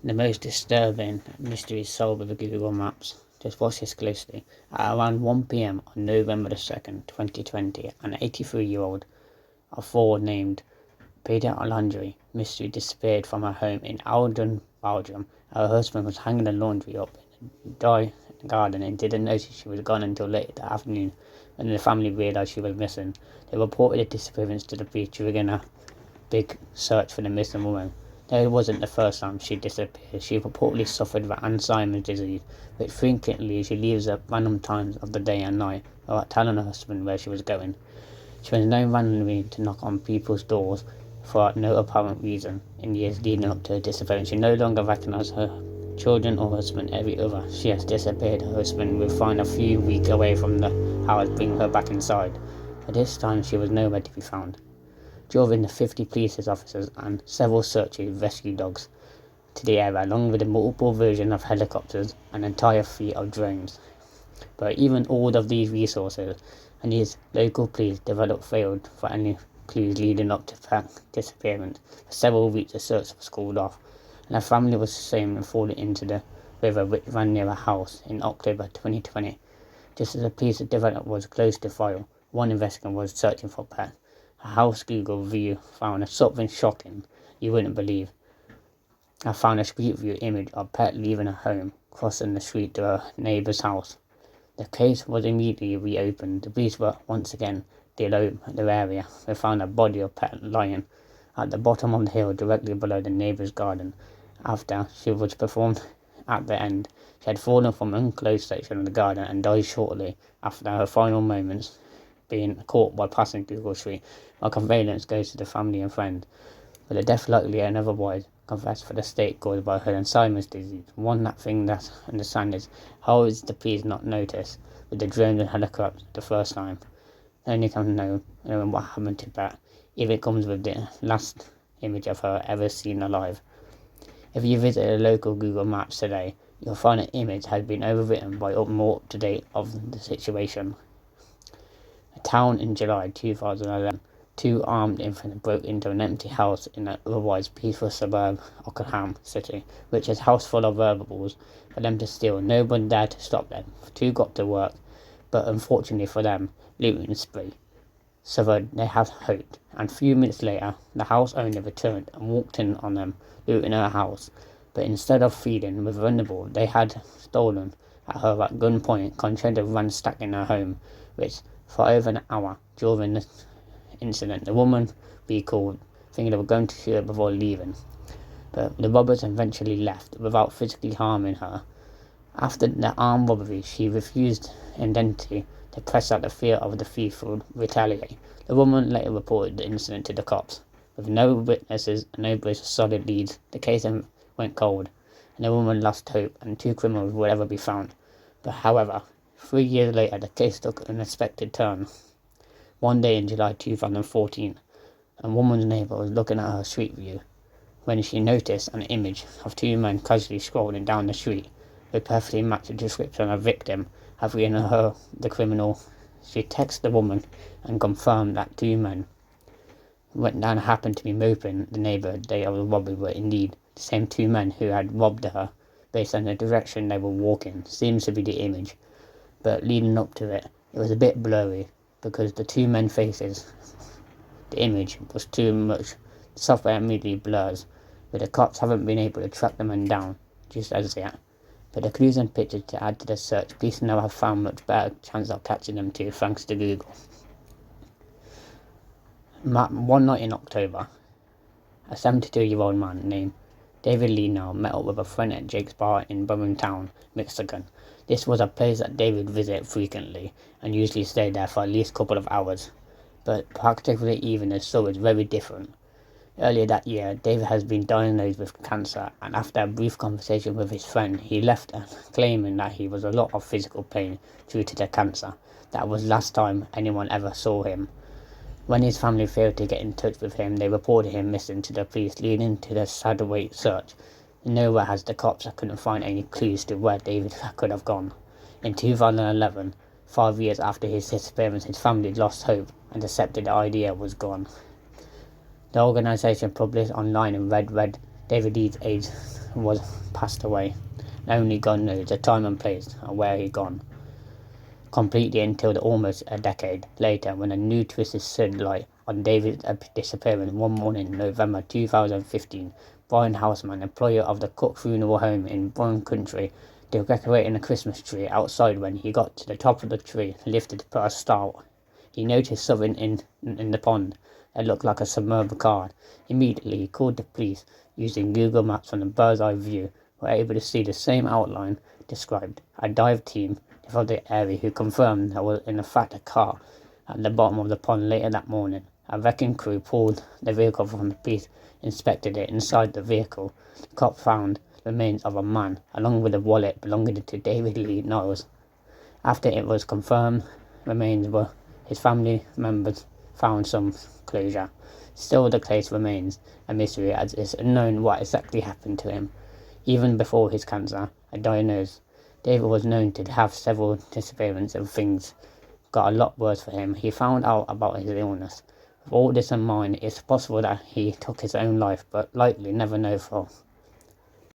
The most disturbing mystery solved with Google Maps. Just watch this closely. At around 1 p.m. on November the 2nd, 2020, an 83-year-old of 4 named Peter Landry mystery disappeared from her home in Alden, Belgium. Her husband was hanging the laundry up in the dry garden and didn't notice she was gone until late that afternoon. When the family realised she was missing, they reported the disappearance to the police, triggering a big search for the missing woman. Though it wasn't the first time she disappeared, she reportedly suffered with Alzheimer's disease, which frequently she leaves at random times of the day and night without telling her husband where she was going. She was known randomly to knock on people's doors for no apparent reason. In years leading up to her disappearance, she no longer recognized her children or husband. Every other she has disappeared, her husband will find a few weeks away from the house, bringing her back inside. But this time she was nowhere to be found. Drove 50 police officers and several search and rescue dogs to the area, along with a multiple version of helicopters and an entire fleet of drones. But even all of these resources and these local police developed failed for any clues leading up to her disappearance. For several weeks the search was called off, and her family was ashamed and fallen into the river which ran near her house in October 2020. Just as the police development was close to file, one investigator was searching for Pat. A house Google view found something shocking you wouldn't believe. I found a street view image of Pat leaving her home, crossing the street to her neighbour's house. The case was immediately reopened. The police were once again below the area. They found a body of Pat lying at the bottom of the hill directly below the neighbour's garden. After she was performed at the end, she had fallen from an enclosed section of the garden and died shortly after her final moments, being caught by passing Google Street. My condolence goes to the family and friends, but the death likely and otherwise confessed for the state caused by her Alzheimer's disease. One thing that I understand is how is the police not noticed with the drones and helicopters the first time? Only can know what happened to Pat if it comes with the last image of her ever seen alive. If you visit a local Google Maps today, you'll find an image has been overwritten by more up to date of the situation. A town in July 2011. 2 armed infants broke into an empty house in an otherwise peaceful suburb of Oklahoma City, which is a house full of valuables for them to steal. No one dared to stop them. The 2 got to work, but unfortunately for them, looting spree. So they have hoped, and a few minutes later, the house owner returned and walked in on them looting her house. But instead of feeding with vulnerable, they had stolen at her at gunpoint, concentrated ransacking her home, which for over an hour during the incident, the woman recalled, thinking they were going to shoot her before leaving. But the robbers eventually left without physically harming her. After the armed robbery, she refused identity to press out the fear of the thief would retaliate. The woman later reported the incident to the cops. With no witnesses and no solid leads, the case went cold, and the woman lost hope and 2 criminals would ever be found. But however, 3 years later, the case took an unexpected turn. One day in July 2014, a woman's neighbour was looking at her street view when she noticed an image of 2 men casually scrolling down the street who perfectly matched the description of the victim, having her the criminal. She texted the woman and confirmed that 2 men went down and happened to be moping the neighbourhood day of the robbery were indeed the same 2 men who had robbed her. Based on the direction they were walking, seems to be the image, but leading up to it, it was a bit blurry because the 2 men faces, the image was too much. The software immediately blurs, but the cops haven't been able to track the men down just as yet. But the clues and pictures to add to the search, police now have found much better chance of catching them too, thanks to Google. One night in October, a 72-year-old man named David Lee now met up with a friend at Jake's Bar in Birmingham, Michigan. This was a place that David visited frequently and usually stayed there for at least a couple of hours, but practically even the story is very different. Earlier that year, David has been diagnosed with cancer, and after a brief conversation with his friend, he left claiming that he was a lot of physical pain due to the cancer. That was last time anyone ever saw him. When his family failed to get in touch with him, they reported him missing to the police, leading to the sad-await search. Nowhere has the cops couldn't find any clues to where David could have gone. In 2011, 5 years after his disappearance, his family lost hope and accepted the idea was gone. The organisation published online in Red David Lee's age was passed away. And only God knows the time and place and where he gone. Completely until almost a decade later, when a new twist is shed light on David's disappearance one morning in November 2015. Brian Houseman, employer of the Cook Funeral Home in Brown Country, decorating a Christmas tree outside. When he got to the top of the tree, lifted to put a star, he noticed something in the pond that looked like a submerged car. Immediately, he called the police. Using Google Maps from a bird's eye view, were able to see the same outline described. A dive team from the area who confirmed there was in fact a car at the bottom of the pond later that morning. A wrecking crew pulled the vehicle from the police, inspected it. Inside the vehicle, the cop found the remains of a man, along with a wallet belonging to David Lee Niles. After it was confirmed remains were his family members found some closure. Still, the case remains a mystery, as it's unknown what exactly happened to him. Even before his cancer diagnosis, David was known to have several disappearances and things got a lot worse for him. He found out about his illness. With all this in mind, it's possible that he took his own life, but likely never know for